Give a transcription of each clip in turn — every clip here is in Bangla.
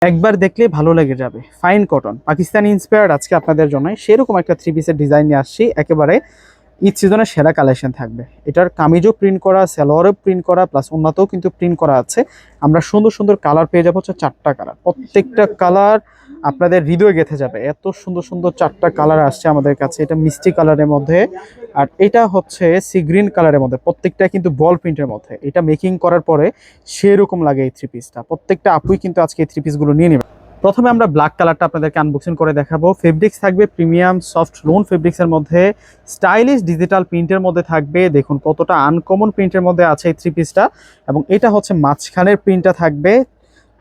একবার দেখলে ভালো লেগে যাবে। ফাইন কটন পাকিস্তানি ইন্সপায়ার্ড আজকে আপনাদের জন্য সেরকম একটা থ্রি পিসের ডিজাইন নিয়ে আসছি। একেবারে ঈদ সিজনের সেরা কালেকশন থাকবে। এটার কামিজও প্রিন্ট করা, সালোয়ারও প্রিন্ট করা, প্লাস ওন্নাতেও কিন্তু প্রিন্ট করা আছে। আমরা সুন্দর সুন্দর কালার পেয়ে যাবো, হচ্ছে 4টা কালার। প্রত্যেকটা কালার আপনাদের হৃদয়ে গেঁথে যাবে। এত সুন্দর সুন্দর 4টা কালার আসছে আমাদের কাছে। এটা মিষ্টি কালারের মধ্যে, আর এটা হচ্ছে সি গ্রিন কালারের মধ্যে। প্রত্যেকটা কিন্তু বল প্রিন্টের মধ্যে। এটা মেকিং করার পরে সেরকম লাগে এই থ্রি পিসটা। প্রত্যেকটা আপুই কিন্তু আজকে এই থ্রি পিসগুলো নিয়ে নেবে। প্রথমে আমরা ব্ল্যাক কালারটা আপনাদেরকে আনবক্সিং করে দেখাবো। ফেব্রিক্স থাকবে প্রিমিয়াম সফট লোন ফেব্রিক্সের মধ্যে, স্টাইলিশ ডিজিটাল প্রিন্টের মধ্যে থাকবে। দেখুন কতটা আনকমন প্রিন্টের মধ্যে আছে এই থ্রি পিসটা। এবং এটা হচ্ছে মাঝখানের প্রিন্টটা থাকবে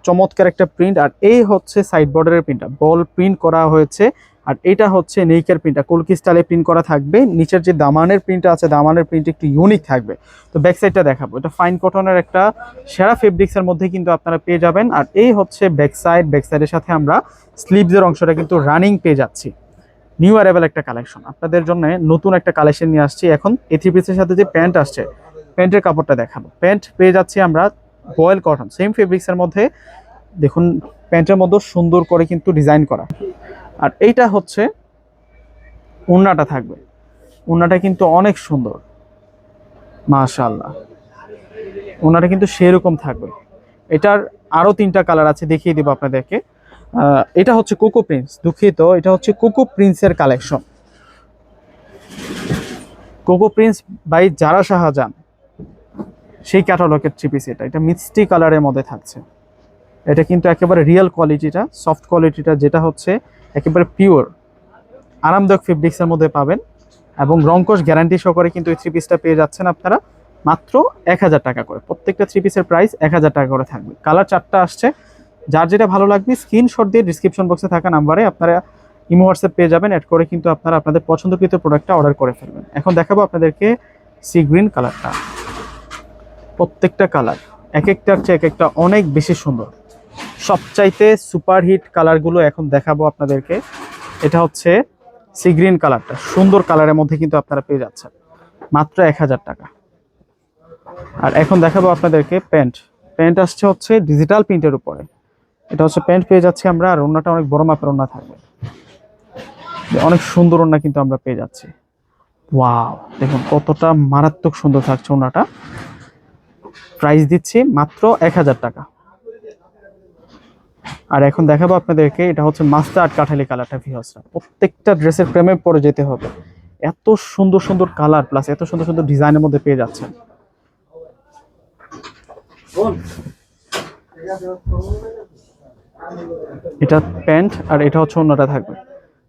চমৎকার একটা প্রিন্ট, আর এই হচ্ছে সাইড বর্ডারের প্রিন্টটা বল প্রিন্ট করা হয়েছে। আর এটা হচ্ছে নেইকের প্রিন্টটা কলকি স্টাইলে প্রিন্ট করা থাকবে। নিচের যে দামানের প্রিন্টটা আছে, দামানের প্রিন্ট একটু ইউনিক থাকবে। তো ব্যাক সাইডটা দেখাবো। এটা ফাইন কটনের একটা সেরা ফেব্রিক্সের মধ্যে কিন্তু আপনারা পেয়ে যাবেন। আর এই হচ্ছে ব্যাক সাইড। ব্যাক সাইডের সাথে আমরা স্লিভসের অংশটা কিন্তু রানিং পেয়ে যাচ্ছি। নিউ অ্যারাইভেল একটা কালেকশন আপনাদের জন্য, নতুন একটা কালেকশন নিয়ে আসছি। এখন এই থ্রি পিসের সাথে যে প্যান্ট আসছে, প্যান্টের কাপড়টা দেখাবো। প্যান্ট পেয়ে যাচ্ছি আমরা বয়েল কটন সেম ফেব্রিক্সের মধ্যে। দেখুন প্যান্টের মধ্যে সুন্দর করে কিন্তু ডিজাইন করা। আর এইটা হচ্ছে ওড়নাটা থাকবে। ওড়নাটা কিন্তু অনেক সুন্দর, মাশাআল্লাহ। ওড়নাটা কিন্তু সেরকম থাকবে। এটার আরো 3টা কালার আছে, দেখিয়ে দিব আপনাদেরকে। এটা হচ্ছে কোকো প্রিন্স, দুঃখিত, এটা হচ্ছে কোকো প্রিন্সের collection. Coco Prince by Zara Shahjahan, সেই ক্যাটালগের থ্রি পিস। এটা মিষ্টি কালারের মধ্যে থাকছে। এটা কিন্তু একেবারে রিয়েল কোয়ালিটিটা, সফট কোয়ালিটিটা, যেটা হচ্ছে একেবারে পিওর আরামদায়ক ফেব্রিক্সের মধ্যে পাবেন। এবং রংকশ গ্যারান্টি সহকারে কিন্তু এই থ্রি পিসটা পেয়ে যাচ্ছেন আপনারা মাত্র 1000 টাকা করে। প্রত্যেকটা থ্রি পিসের প্রাইস 1000 টাকা করে থাকবে। কালার 4টা আসছে, যার যেটা ভালো লাগবে স্ক্রিনশট দিয়ে ডিসক্রিপশন বক্সে থাকা নাম্বারে আপনারা ইমো হোয়াটসঅ্যাপ পেয়ে যাবেন। অ্যাড করে কিন্তু আপনারা আপনাদের পছন্দকৃত প্রোডাক্টটা অর্ডার করে ফেলবেন। এখন দেখাবো আপনাদেরকে সি গ্রিন কালারটা। প্রত্যেকটা কালার এক একটার চেয়ে এক একটা অনেক বেশি সুন্দর। সবচাইতে সুপারহিট কালারগুলো এখন দেখাবো আপনাদেরকে। এটা হচ্ছে সি গ্রিন কালারটা, সুন্দর কালারের মধ্যে কিন্তু আপনারা পেয়ে যাচ্ছেন মাত্র 1000 টাকা। আর এখন দেখাবো আপনাদেরকে প্যান্ট। প্যান্ট আসছে হচ্ছে ডিজিটাল প্রিন্টের উপরে। এটা হচ্ছে প্যান্ট পেয়ে যাচ্ছি আমরা। আর ওড়নাটা অনেক বড় মাপের ওড়না থাকবে, অনেক সুন্দর ওড়না কিন্তু আমরা পেয়ে যাচ্ছি। ওয়াও, দেখুন কতটা মারাত্মক সুন্দর থাকছে ওড়নাটা। প্রাইস দিচ্ছি মাত্র 1000 টাকা। আর এখন দেখাবো আপনাদেরকে, এটা হচ্ছে মাস্টার্ড কাঠালি কালারটা। ভিউয়ার্সরা প্রত্যেকটা ড্রেসের প্রেমে পড়ে যেতে হবে। এত সুন্দর সুন্দর কালার প্লাস এত সুন্দর সুন্দর ডিজাইনের মধ্যে পেয়ে যাচ্ছেন। এটা প্যান্ট আর এটা হচ্ছে অন্যটা থাকবে।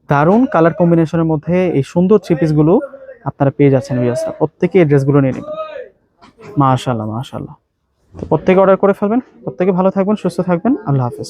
দারুণ কালার কম্বিনেশনের মধ্যে এই সুন্দর থ্রি পিসগুলো আপনারা পেয়ে যাচ্ছেন। ভিউয়ার্সরা প্রত্যেকে এই ড্রেসগুলো নিয়ে নেবেন। মাশাআল্লাহ মাশাআল্লাহ। তো প্রত্যেকে অর্ডার করে ফেলবেন। প্রত্যেকে ভালো থাকবেন, সুস্থ থাকবেন। আল্লাহ হাফেজ।